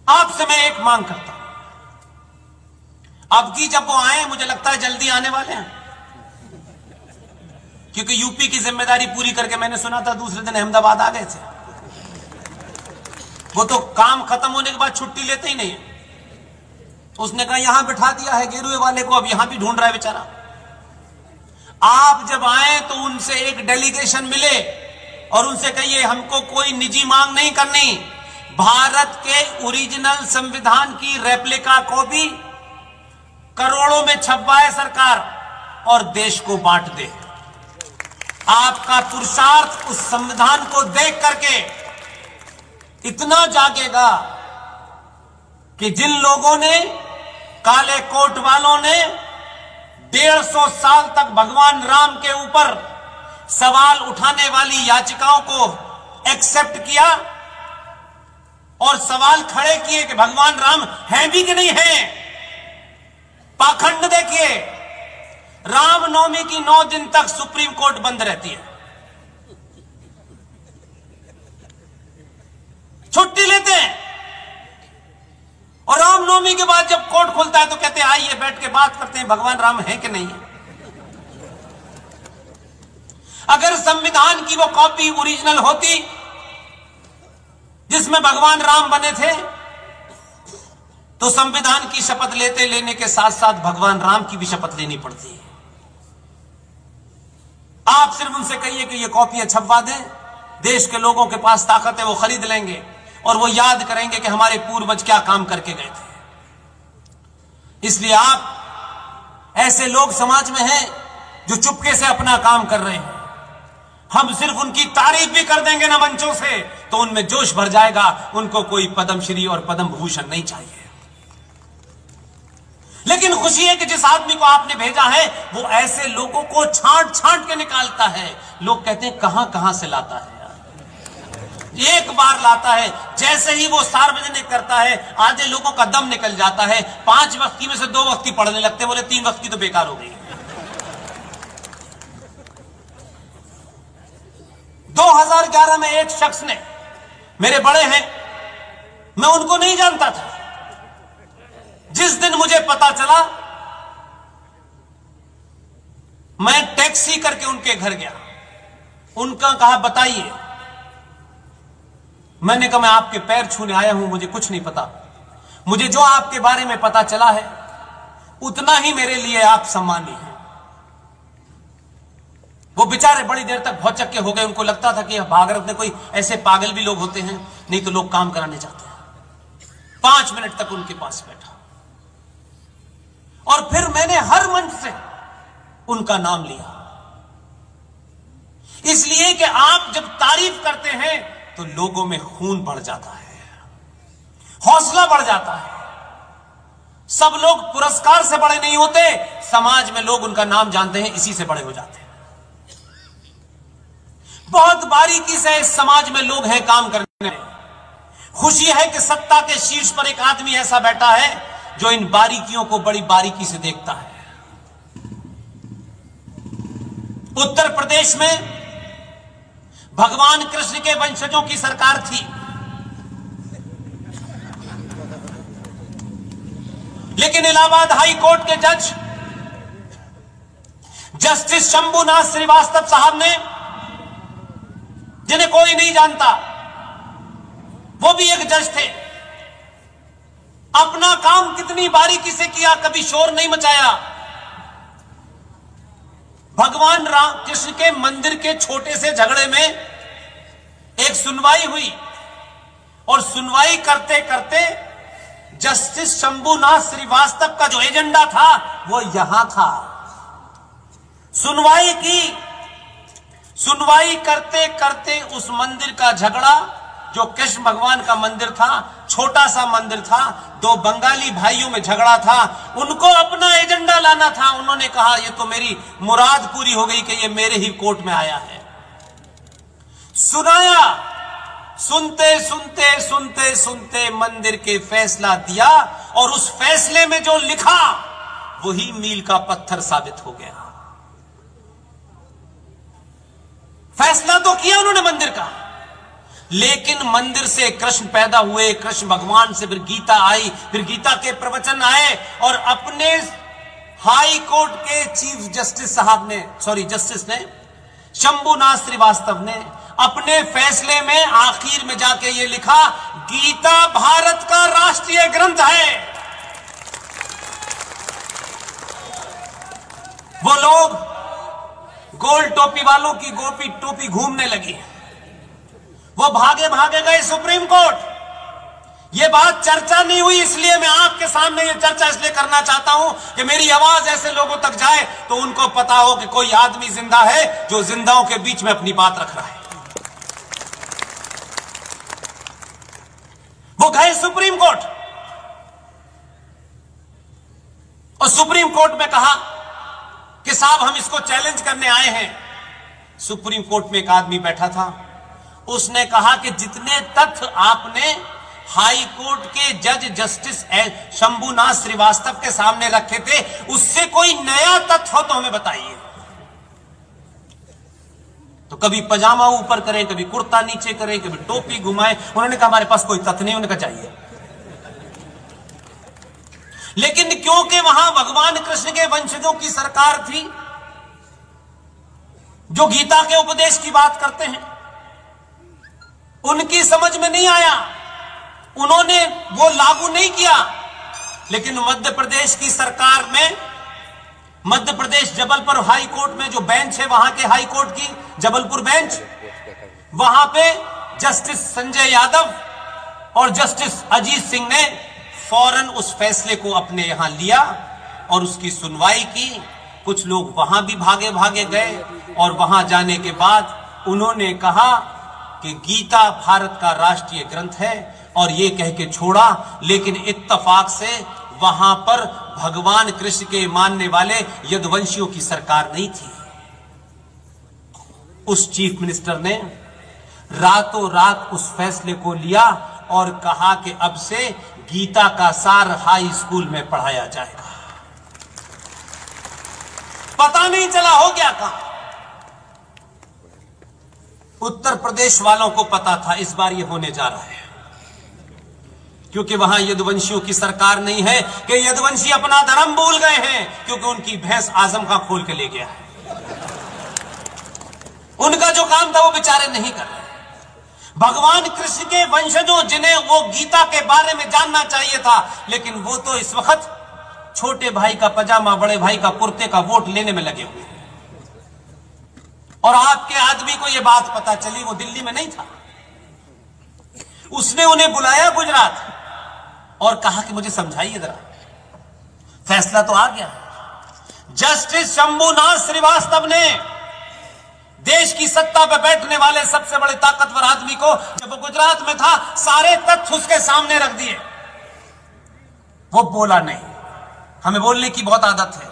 आपसे मैं एक मांग करता हूं, अब की जब वो आए, मुझे लगता है जल्दी आने वाले हैं, क्योंकि यूपी की जिम्मेदारी पूरी करके मैंने सुना था दूसरे दिन अहमदाबाद आ गए थे। वो तो काम खत्म होने के बाद छुट्टी लेते ही नहीं है। उसने कहा यहां बिठा दिया है गेरुए वाले को, अब यहां भी ढूंढ रहा है बेचारा। आप जब आए तो उनसे एक डेलीगेशन मिले और उनसे कहिए हमको कोई निजी मांग नहीं करनी, भारत के ओरिजिनल संविधान की रेप्लिका कॉपी करोड़ों में छपवाए सरकार और देश को बांट दे। आपका पुरुषार्थ उस संविधान को देख करके इतना जागेगा कि जिन लोगों ने, काले कोट वालों ने 150 साल तक भगवान राम के ऊपर सवाल उठाने वाली याचिकाओं को एक्सेप्ट किया और सवाल खड़े किए कि भगवान राम हैं भी कि नहीं हैं। पाखंड देखिए, रामनवमी की 9 दिन तक सुप्रीम कोर्ट बंद रहती है, छुट्टी लेते हैं, और रामनवमी के बाद जब कोर्ट खुलता है तो कहते हैं आइए बैठ के बात करते हैं भगवान राम है कि नहीं है। अगर संविधान की वो कॉपी ओरिजिनल होती जिसमें भगवान राम बने थे, तो संविधान की शपथ लेने के साथ साथ भगवान राम की भी शपथ लेनी पड़ती है। आप सिर्फ उनसे कहिए कि ये कॉपियां छपवा दें, देश के लोगों के पास ताकत है, वो खरीद लेंगे और वो याद करेंगे कि हमारे पूर्वज क्या काम करके गए थे। इसलिए आप ऐसे लोग समाज में हैं जो चुपके से अपना काम कर रहे हैं, हम सिर्फ उनकी तारीफ भी कर देंगे ना मंचों से तो उनमें जोश भर जाएगा। उनको कोई पद्मश्री और पद्म भूषण नहीं चाहिए। लेकिन खुशी है कि जिस आदमी को आपने भेजा है वो ऐसे लोगों को छांट छांट के निकालता है। लोग कहते हैं कहां कहां से लाता है यार, एक बार लाता है, जैसे ही वो सार्वजनिक करता है आधे लोगों का दम निकल जाता है। 5 वक्त की में से 2 वक्त की पढ़ने लगते, बोले 3 वक्त की तो बेकार हो गई। 2011 में एक शख्स ने, मेरे बड़े हैं, मैं उनको नहीं जानता था, जिस दिन मुझे पता चला मैं टैक्सी करके उनके घर गया। उनका कहा बताइए। मैंने कहा मैं आपके पैर छूने आया हूं, मुझे कुछ नहीं पता। मुझे जो आपके बारे में पता चला है उतना ही मेरे लिए आप सम्मानीय हैं। वो बेचारे बड़ी देर तक भौचक्के हो गए। उनको लगता था कि भागरत में कोई ऐसे पागल भी लोग होते हैं, नहीं तो लोग काम कराने जाते हैं। 5 मिनट तक उनके पास बैठा और फिर मैंने हर मंच से उनका नाम लिया, इसलिए कि आप जब तारीफ करते हैं तो लोगों में खून बढ़ जाता है, हौसला बढ़ जाता है। सब लोग पुरस्कार से बड़े नहीं होते, समाज में लोग उनका नाम जानते हैं, इसी से बड़े हो जाते हैं। बहुत बारीकी से इस समाज में लोग हैं काम करने में। खुशी है कि सत्ता के शीर्ष पर एक आदमी ऐसा बैठा है जो इन बारीकियों को बड़ी बारीकी से देखता है। उत्तर प्रदेश में भगवान कृष्ण के वंशजों की सरकार थी, लेकिन इलाहाबाद हाई कोर्ट के जज जस्टिस शंभुनाथ श्रीवास्तव साहब ने, जिन्हें कोई नहीं जानता, वो भी एक जज थे, अपना काम कितनी बारीकी से किया, कभी शोर नहीं मचाया। भगवान राम कृष्ण के मंदिर के छोटे से झगड़े में एक सुनवाई हुई और सुनवाई करते करते जस्टिस शंभुनाथ श्रीवास्तव का जो एजेंडा था वो यहां था। सुनवाई करते करते उस मंदिर का झगड़ा, जो कृष्ण भगवान का मंदिर था, छोटा सा मंदिर था, 2 बंगाली भाइयों में झगड़ा था, उनको अपना एजेंडा लाना था। उन्होंने कहा ये तो मेरी मुराद पूरी हो गई कि ये मेरे ही कोर्ट में आया है। सुनाया, सुनते सुनते सुनते सुनते मंदिर के फैसला दिया और उस फैसले में जो लिखा वही मील का पत्थर साबित हो गया। फैसला तो किया उन्होंने मंदिर का, लेकिन मंदिर से कृष्ण पैदा हुए, कृष्ण भगवान से फिर गीता आई, फिर गीता के प्रवचन आए, और अपने हाई कोर्ट के चीफ जस्टिस साहब ने, जस्टिस ने, शंभुनाथ श्रीवास्तव ने अपने फैसले में आखिर में जाके ये लिखा, गीता भारत का राष्ट्रीय ग्रंथ है। वो लोग गोल टोपी वालों की गोपी टोपी घूमने लगी, वो भागे भागे गए सुप्रीम कोर्ट। ये बात चर्चा नहीं हुई, इसलिए मैं आपके सामने ये चर्चा इसलिए करना चाहता हूं कि मेरी आवाज ऐसे लोगों तक जाए तो उनको पता हो कि कोई आदमी जिंदा है जो जिंदाओं के बीच में अपनी बात रख रहा है। वो गए सुप्रीम कोर्ट और सुप्रीम कोर्ट में कहा कि साहब हम इसको चैलेंज करने आए हैं। सुप्रीम कोर्ट में एक आदमी बैठा था, उसने कहा कि जितने तथ्य आपने हाई कोर्ट के जज जस्टिस शंभुनाथ श्रीवास्तव के सामने रखे थे, उससे कोई नया तथ्य हो तो हमें बताइए। तो कभी पजामा ऊपर करें, कभी कुर्ता नीचे करें, कभी टोपी घुमाएं। उन्होंने कहा हमारे पास कोई तथ्य नहीं, उन्होंने कहा चाहिए। लेकिन क्योंकि वहां भगवान कृष्ण के वंशजों की सरकार थी जो गीता के उपदेश की बात करते हैं, उनकी समझ में नहीं आया, उन्होंने वो लागू नहीं किया। लेकिन मध्य प्रदेश की सरकार में, मध्य प्रदेश जबलपुर हाई कोर्ट में जो बेंच है वहां के हाई कोर्ट की जबलपुर बेंच, वहां पे जस्टिस संजय यादव और जस्टिस अजीत सिंह ने फौरन उस फैसले को अपने यहां लिया और उसकी सुनवाई की। कुछ लोग वहां भी भागे भागे गए और वहां जाने के बाद उन्होंने कहा कि गीता भारत का राष्ट्रीय ग्रंथ है और ये कह के छोड़ा। लेकिन इत्तेफाक से वहां पर भगवान कृष्ण के मानने वाले यदुवंशियों की सरकार नहीं थी। उस चीफ मिनिस्टर ने रातों रात उस फैसले को लिया और कहा कि अब से गीता का सार हाई स्कूल में पढ़ाया जाएगा। पता नहीं चला हो गया कहां। उत्तर प्रदेश वालों को पता था इस बार ये होने जा रहा है, क्योंकि वहां यदुवंशियों की सरकार नहीं है कि यदुवंशी अपना धर्म भूल गए हैं, क्योंकि उनकी भैंस आजम खां खोल के ले गया है। उनका जो काम था वो बेचारे नहीं कर रहे। भगवान कृष्ण के वंशजों जिन्हें वो गीता के बारे में जानना चाहिए था, लेकिन वो तो इस वक्त छोटे भाई का पजामा, बड़े भाई का कुर्ते का वोट लेने में लगे हुए हैं। और आपके आदमी को यह बात पता चली, वो दिल्ली में नहीं था, उसने उन्हें बुलाया गुजरात और कहा कि मुझे समझाइए जरा, फैसला तो आ गया। जस्टिस शंभुनाथ श्रीवास्तव ने देश की सत्ता पर बैठने वाले सबसे बड़े ताकतवर आदमी को, जब वो गुजरात में था, सारे तथ्य उसके सामने रख दिए। वो बोला नहीं। हमें बोलने की बहुत आदत है,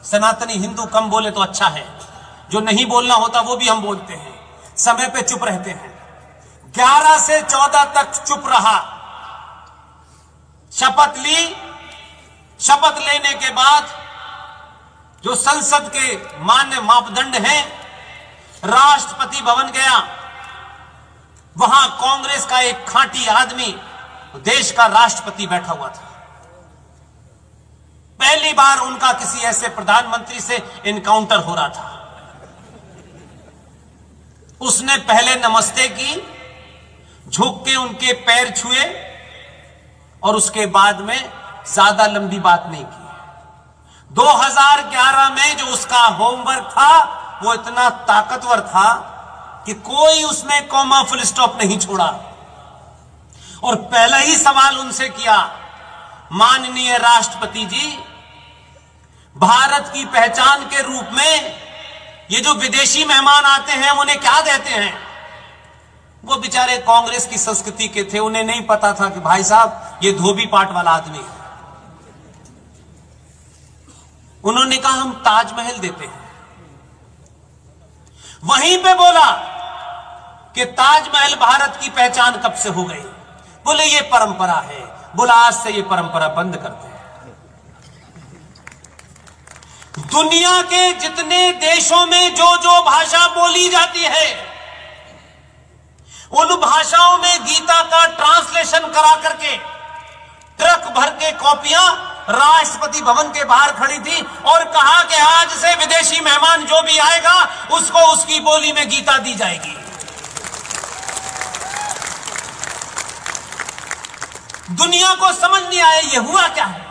सनातनी हिंदू कम बोले तो अच्छा है, जो नहीं बोलना होता वो भी हम बोलते हैं, समय पे चुप रहते हैं। 11 से 14 तक चुप रहा, शपथ ली। शपथ लेने के बाद जो संसद के मान्य मापदंड हैं, राष्ट्रपति भवन गया, वहां कांग्रेस का एक खांटी आदमी देश का राष्ट्रपति बैठा हुआ था। पहली बार उनका किसी ऐसे प्रधानमंत्री से एनकाउंटर हो रहा था। उसने पहले नमस्ते की, झुक के उनके पैर छुए और उसके बाद में ज्यादा लंबी बात नहीं की। 2011 में जो उसका होमवर्क था वो इतना ताकतवर था कि कोई उसने कॉमा फुल स्टॉप नहीं छोड़ा। और पहला ही सवाल उनसे किया, माननीय राष्ट्रपति जी, भारत की पहचान के रूप में ये जो विदेशी मेहमान आते हैं उन्हें क्या देते हैं? वो बेचारे कांग्रेस की संस्कृति के थे, उन्हें नहीं पता था कि भाई साहब ये धोबी पाट वाला आदमी है। उन्होंने कहा हम ताजमहल देते हैं। वहीं पे बोला कि ताजमहल भारत की पहचान कब से हो गई? बोले ये परंपरा है। बोला आज से ये परंपरा बंद करते हैं। दुनिया के जितने देशों में जो जो भाषा बोली जाती है उन भाषाओं में गीता का ट्रांसलेशन करा करके ट्रक भर के कॉपियां राष्ट्रपति भवन के बाहर खड़ी थी और कहा कि आज से विदेशी मेहमान जो भी आएगा उसको उसकी बोली में गीता दी जाएगी। दुनिया को समझ नहीं आया ये हुआ क्या है।